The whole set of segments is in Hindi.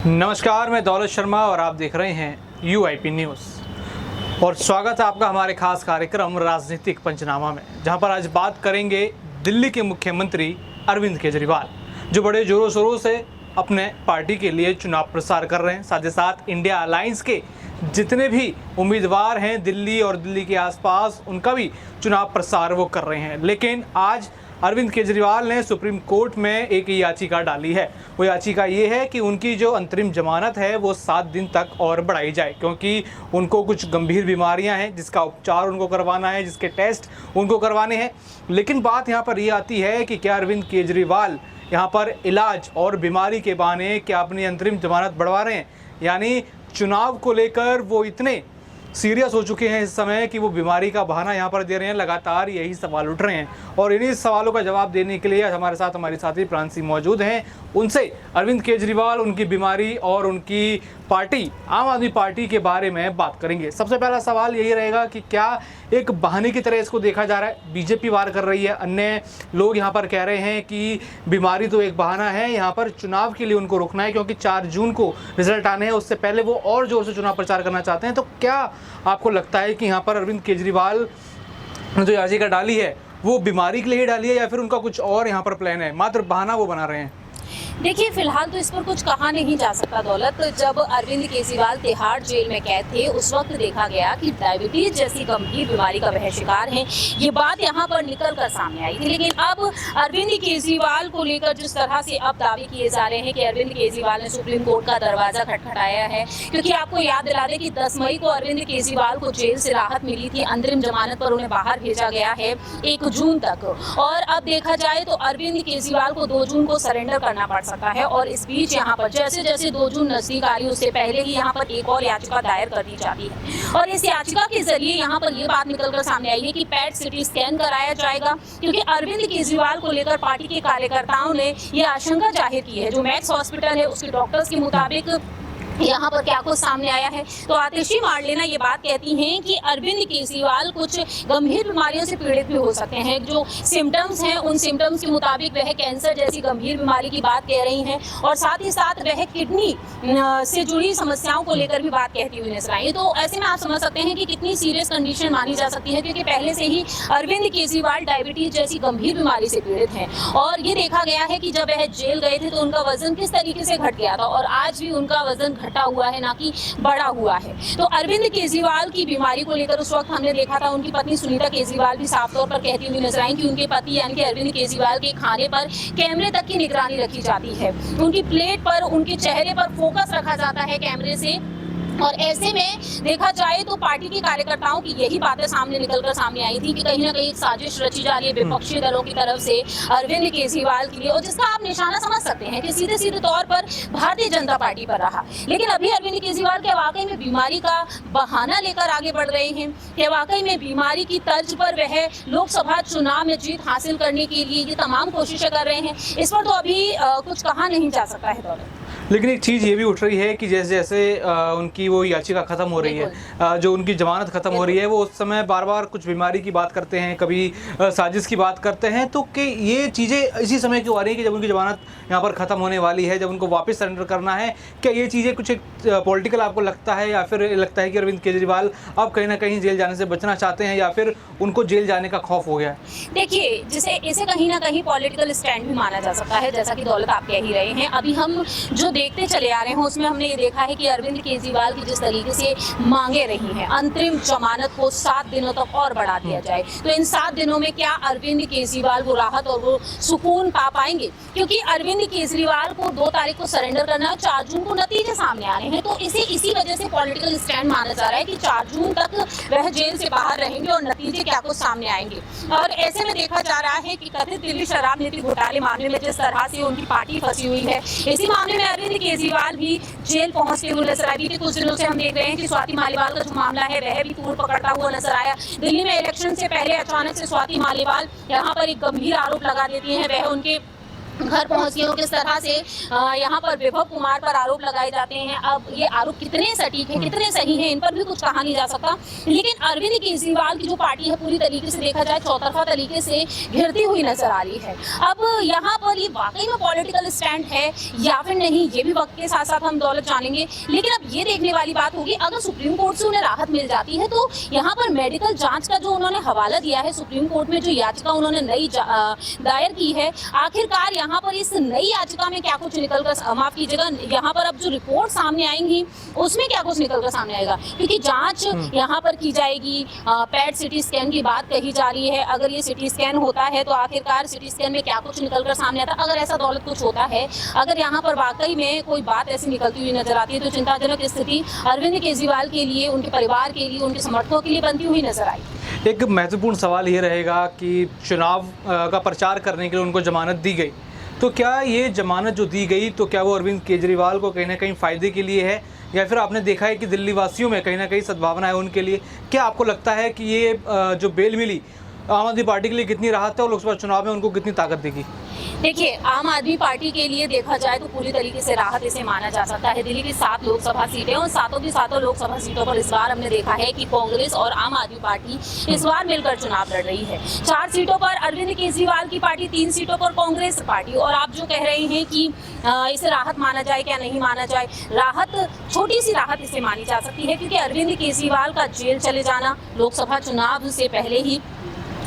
नमस्कार, मैं दौलत शर्मा और आप देख रहे हैं UIP न्यूज़ और स्वागत है आपका हमारे खास कार्यक्रम राजनीतिक पंचनामा में, जहां पर आज बात करेंगे दिल्ली के मुख्यमंत्री अरविंद केजरीवाल, जो बड़े जोरों शोरों से अपने पार्टी के लिए चुनाव प्रचार कर रहे हैं। साथ ही साथ इंडिया अलायंस के जितने भी उम्मीदवार हैं दिल्ली और दिल्ली के आसपास, उनका भी चुनाव प्रचार वो कर रहे हैं। लेकिन आज अरविंद केजरीवाल ने सुप्रीम कोर्ट में एक याचिका डाली है। वो याचिका ये है कि उनकी जो अंतरिम जमानत है वो 7 दिन तक और बढ़ाई जाए, क्योंकि उनको कुछ गंभीर बीमारियां हैं जिसका उपचार उनको करवाना है, जिसके टेस्ट उनको करवाने हैं। लेकिन बात यहाँ पर ये आती है कि क्या अरविंद केजरीवाल यहाँ पर इलाज और बीमारी के बहाने क्या अपनी अंतरिम जमानत बढ़वा रहे हैं, यानी चुनाव को लेकर वो इतने सीरियस हो चुके हैं इस समय कि वो बीमारी का बहाना यहाँ पर दे रहे हैं। लगातार यही सवाल उठ रहे हैं और इन्हीं सवालों का जवाब देने के लिए आज हमारे साथ हमारी साथी प्रांसी मौजूद हैं। उनसे अरविंद केजरीवाल, उनकी बीमारी और उनकी पार्टी आम आदमी पार्टी के बारे में बात करेंगे। सबसे पहला सवाल यही रहेगा कि क्या एक बहाने की तरह इसको देखा जा रहा है? बीजेपी वार कर रही है, अन्य लोग यहाँ पर कह रहे हैं कि बीमारी तो एक बहाना है, यहाँ पर चुनाव के लिए उनको रुकना है क्योंकि 4 जून को रिजल्ट आने हैं, उससे पहले वो और जोर से चुनाव प्रचार करना चाहते हैं। तो क्या आपको लगता है कि यहाँ पर अरविंद केजरीवाल ने जो याचिका डाली है वो बीमारी के लिए डाली है या फिर उनका कुछ और यहाँ पर प्लान है, मात्र बहाना वो बना रहे हैं? देखिए, फिलहाल तो इस पर कुछ कहा नहीं जा सकता दौलत। जब अरविंद केजरीवाल तिहाड़ जेल में कैद थे उस वक्त देखा गया कि डायबिटीज जैसी गंभीर बीमारी का वह शिकार हैं। ये बात यहाँ पर निकल कर सामने आई थी। लेकिन अब अरविंद केजरीवाल को लेकर जिस तरह से अब दावे किए जा रहे हैं कि अरविंद केजरीवाल ने सुप्रीम कोर्ट का दरवाजा खटखटाया है, क्योंकि आपको याद दिला दें कि 10 मई को अरविंद केजरीवाल को जेल से राहत मिली थी, अंतरिम जमानत पर उन्हें बाहर भेजा गया है 1 जून तक। और अब देखा जाए तो अरविंद केजरीवाल को 2 जून को सरेंडर करना पड़ सकता है। और इस बीच यहाँ पर जैसे जैसे 2 जून नजदीक आ रही है उससे पहले ही यहाँ पर एक और याचिका दायर कर दी जाती है और इस याचिका के जरिए यहाँ पर ये बात निकलकर सामने आई है कि पैट सिटी स्कैन कराया जाएगा, क्योंकि अरविंद केजरीवाल को लेकर पार्टी के कार्यकर्ताओं ने ये आशंका जाहिर की है। जो मैक्स हॉस्पिटल है उसके डॉक्टर्स के मुताबिक यहाँ पर क्या कुछ सामने आया है, तो आतिशी मार्लेना ये बात कहती हैं कि अरविंद केजरीवाल कुछ गंभीर बीमारियों से पीड़ित भी हो सकते हैं। जो सिम्टम्स हैं उन सिम्टम्स के मुताबिक वह कैंसर जैसी गंभीर बीमारी की बात कह रही हैं और साथ ही साथ वह किडनी से जुड़ी समस्याओं को लेकर भी बात कहती हुई नजर आई। तो ऐसे में आप समझ सकते हैं कि कितनी सीरियस कंडीशन मानी जा सकती है, क्योंकि पहले से ही अरविंद केजरीवाल डायबिटीज जैसी गंभीर बीमारी से पीड़ित हैं। और ये देखा गया है कि जब वह जेल गए थे तो उनका वजन किस तरीके से घट गया था और आज भी उनका वजन घटा हुआ है, ना कि बढ़ा हुआ है। तो अरविंद केजरीवाल की बीमारी को लेकर उस वक्त हमने देखा था उनकी पत्नी सुनीता केजरीवाल भी साफ तौर पर कहती हुई नजर आई कि उनके पति यानी कि अरविंद केजरीवाल के खाने पर कैमरे तक की निगरानी रखी जाती है, उनकी प्लेट पर, उनके चेहरे पर फोकस रखा जाता है कैमरे से। और ऐसे में देखा जाए तो पार्टी के कार्यकर्ताओं की यही बातें सामने निकलकर सामने आई थी कि कहीं ना कहीं एक साजिश रची जा रही है विपक्षी दलों की तरफ से अरविंद केजरीवाल के लिए, और जिसका आप निशाना समझ सकते हैं कि सीधे सीधे तौर पर भारतीय जनता पार्टी पर रहा। लेकिन अभी अरविंद केजरीवाल क्या वाकई में बीमारी का बहाना लेकर आगे बढ़ रहे हैं? क्या वाकई में बीमारी की तर्ज पर वह लोकसभा चुनाव में जीत हासिल करने के लिए ये तमाम कोशिशें कर रहे हैं? इस पर तो अभी कुछ कहा नहीं जा सकता है दौलत। लेकिन एक चीज़ ये भी उठ रही है कि जैसे जैसे उनकी वो याचिका ख़त्म हो रही है, जो उनकी जमानत ख़त्म हो रही है, वो उस समय बार बार कुछ बीमारी की बात करते हैं, कभी साजिश की बात करते हैं। तो कि ये चीज़ें इसी समय क्यों आ रही है कि जब उनकी जमानत यहाँ पर ख़त्म होने वाली है, जब उनको वापस सरेंडर करना है? क्या ये चीज़ें कुछ एक पॉलिटिकल आपको लगता है, या फिर लगता है कि अरविंद केजरीवाल अब कहीं ना कहीं जेल जाने से बचना चाहते हैं, या फिर उनको जेल जाने का खौफ हो गया? देखिए, जिसे इसे कहीं ना कहीं पॉलिटिकल स्टैंड भी माना जा सकता है, जैसा कि दौलत आप कह ही रहे हैं। अभी हम जो देखते चले आ रहे हैं उसमें हमने ये देखा है कि अरविंद केजरीवाल की जिस तरीके से मांगे रही हैं अंतरिम जमानत को 7 दिनों तक और बढ़ा दिया जाए, तो इन 7 दिनों में क्या अरविंद केजरीवाल वो राहत और वो सुकून पा पाएंगे? क्योंकि अरविंद केजरीवाल को 2 तारीख को सरेंडर करना है, 4 जून को नतीजे सामने आ रहे हैं। तो इसी वजह से पॉलिटिकल स्टैंड माना जा रहा है कि 4 जून तक वह जेल से बाहर रहेंगे और नतीजे क्या कुछ सामने आएंगे। और ऐसे में देखा जा रहा है कि कथित दिल्ली शराब नीति घोटाले मामले में जिस तरह से उनकी पार्टी फंसी हुई है, इसी मामले में अरविंद केजरीवाल भी जेल पहुंचते हुए नजर आई थी। कुछ दिनों से हम देख रहे हैं कि स्वाति मालीवाल का जो मामला है वह भी तूल पकड़ता हुआ नजर आया। दिल्ली में इलेक्शन से पहले अचानक से स्वाति मालीवाल यहाँ पर एक गंभीर आरोप लगा देती हैं, वह उनके घर पहुंच गए हो, किस तरह से यहाँ पर विभव कुमार पर आरोप लगाए जाते हैं। अब ये आरोप कितने सटीक हैं, कितने सही हैं, इन पर भी कुछ कहा नहीं जा सकता। लेकिन अरविंद केजरीवाल की जो पार्टी है पूरी तरीके से देखा जाए चौतरफा तरीके से घिरती हुई नजर आ रही है। अब यहाँ पर ये वाकई में पॉलिटिकल स्टैंड है या फिर नहीं, ये भी वक्त के साथ साथ हम दौलत जानेंगे। लेकिन अब ये देखने वाली बात होगी, अगर सुप्रीम कोर्ट से उन्हें राहत मिल जाती है तो यहाँ पर मेडिकल जाँच का जो उन्होंने हवाला दिया है, सुप्रीम कोर्ट में जो याचिका उन्होंने नई दायर की है, आखिरकार यहाँ पर इस नई याचिका में क्या कुछ निकलकर, माफ कीजिएगा, यहाँ पर अब जो रिपोर्ट सामने आएंगी उसमें क्या कुछ निकलकर सामने आएगा, क्योंकि जांच यहाँ पर की जाएगी। पैट सिटी स्कैन की बात कही जा रही है। अगर ये सिटी स्कैन होता है तो आखिरकार सिटी स्कैन में क्या कुछ निकलकर सामने आता है। अगर ऐसा दौलत कुछ होता है, अगर यहाँ पर वाकई में कोई बात ऐसी निकलती हुई नजर आती है तो चिंताजनक स्थिति अरविंद केजरीवाल के लिए, उनके परिवार के लिए, उनके समर्थकों के लिए बनती हुई नजर आई। एक महत्वपूर्ण सवाल ये रहेगा कि चुनाव का प्रचार करने के लिए उनको जमानत दी गई, तो क्या ये जमानत जो दी गई तो क्या वो अरविंद केजरीवाल को कहीं ना कहीं फ़ायदे के लिए है, या फिर आपने देखा है कि दिल्ली वासियों में कहीं ना कहीं सद्भावना है उनके लिए? क्या आपको लगता है कि ये जो बेल मिली आम आदमी पार्टी के लिए कितनी राहत है और लोकसभा चुनाव में उनको कितनी ताकत देगी? देखिए, आम आदमी पार्टी के लिए देखा जाए तो पूरी तरीके से राहत इसे माना जा सकता है। दिल्ली की 7 लोकसभा सीटें, और सातों की सातों लोकसभा सीटों पर इस बार हमने देखा है कि कांग्रेस और आम आदमी पार्टी इस बार मिलकर चुनाव लड़ रही है। 4 सीटों पर अरविंद केजरीवाल की पार्टी, 3 सीटों पर कांग्रेस पार्टी। और आप जो कह रहे हैं कि इसे राहत माना जाए क्या नहीं माना जाए, राहत, छोटी सी राहत इसे मानी जा सकती है, क्योंकि अरविंद केजरीवाल का जेल चले जाना लोकसभा चुनाव से पहले ही,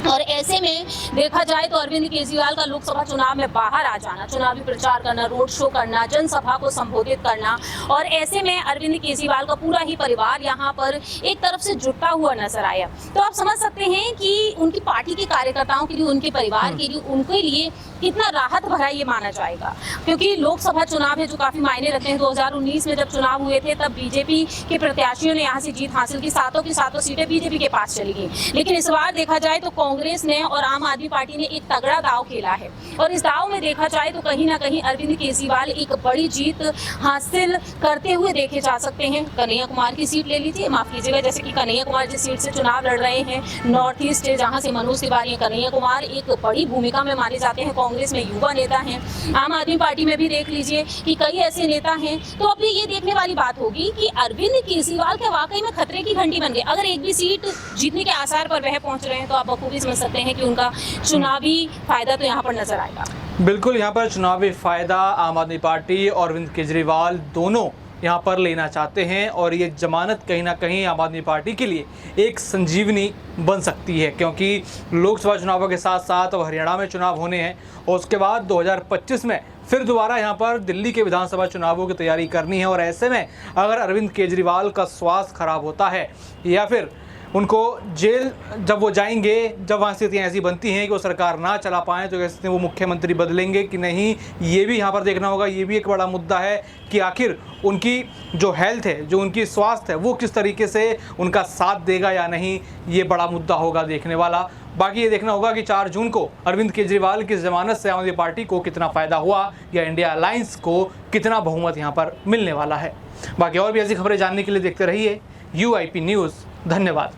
और ऐसे में देखा जाए तो अरविंद केजरीवाल का लोकसभा चुनाव में बाहर आ जाना, चुनावी प्रचार करना, रोड शो करना, जनसभा को संबोधित करना, और ऐसे में अरविंद केजरीवाल का पूरा ही परिवार यहाँ पर एक तरफ से जुटा हुआ नजर आया। तो आप समझ सकते हैं कि उनकी पार्टी के कार्यकर्ताओं के लिए, उनके परिवार के लिए, उनके लिए कितना राहत भरा ये माना जाएगा। क्योंकि लोकसभा चुनाव है जो काफी मायने रखते हैं। 2019 में जब चुनाव हुए थे तब बीजेपी के प्रत्याशियों ने यहाँ से जीत हासिल की, सातों की सातों सीटें बीजेपी के पास चली गई। लेकिन इस बार देखा जाए तो कांग्रेस ने और आम आदमी पार्टी ने एक तगड़ा दाव खेला है, और इस दाव में देखा जाए तो कहीं ना कहीं अरविंद केजरीवाल एक बड़ी जीत हासिल करते हुए देखे जा सकते हैं। कन्हैया कुमार की सीट ले लीजिए, माफ कीजिएगा, जैसे कि कन्हैया कुमार जिस सीट से चुनाव लड़ रहे हैं, नॉर्थ ईस्ट जहाँ से मनोज तिवारी, कन्हैया कुमार एक बड़ी भूमिका में माने जाते हैं। कांग्रेस में युवा नेता हैं, आम आदमी पार्टी में भी देख लीजिए कि कई ऐसे नेता हैं। तो अब ये देखने वाली बात होगी कि अरविंद केजरीवाल के वाकई में खतरे की घंटी बन गई। अगर एक भी सीट जीतने के आसार पर वह पहुंच रहे हैं तो आप बखूबी समझ सकते हैं कि उनका चुनावी फायदा तो यहाँ पर नजर आएगा। बिल्कुल, यहाँ पर चुनावी फायदा आम आदमी पार्टी और अरविंद केजरीवाल दोनों यहाँ पर लेना चाहते हैं, और ये जमानत कहीं ना कहीं आम आदमी पार्टी के लिए एक संजीवनी बन सकती है, क्योंकि लोकसभा चुनावों के साथ साथ अब हरियाणा में चुनाव होने हैं, और उसके बाद 2025 में फिर दोबारा यहाँ पर दिल्ली के विधानसभा चुनावों की तैयारी करनी है। और ऐसे में अगर अरविंद केजरीवाल का स्वास्थ्य खराब होता है, या फिर उनको जेल जब वो जाएंगे, जब वहाँ स्थितियाँ ऐसी बनती हैं कि वो सरकार ना चला पाएँ, तो कैसे वो मुख्यमंत्री बदलेंगे कि नहीं, ये भी यहाँ पर देखना होगा। ये भी एक बड़ा मुद्दा है कि आखिर उनकी जो हेल्थ है, जो उनकी स्वास्थ्य है, वो किस तरीके से उनका साथ देगा या नहीं, ये बड़ा मुद्दा होगा देखने वाला। बाकी ये देखना होगा कि 4 जून को अरविंद केजरीवाल की जमानत से आम आदमी पार्टी को कितना फ़ायदा हुआ, या इंडिया अलायंस को कितना बहुमत यहाँ पर मिलने वाला है। बाकी और भी ऐसी खबरें जानने के लिए देखते रहिए UIP न्यूज़। धन्यवाद।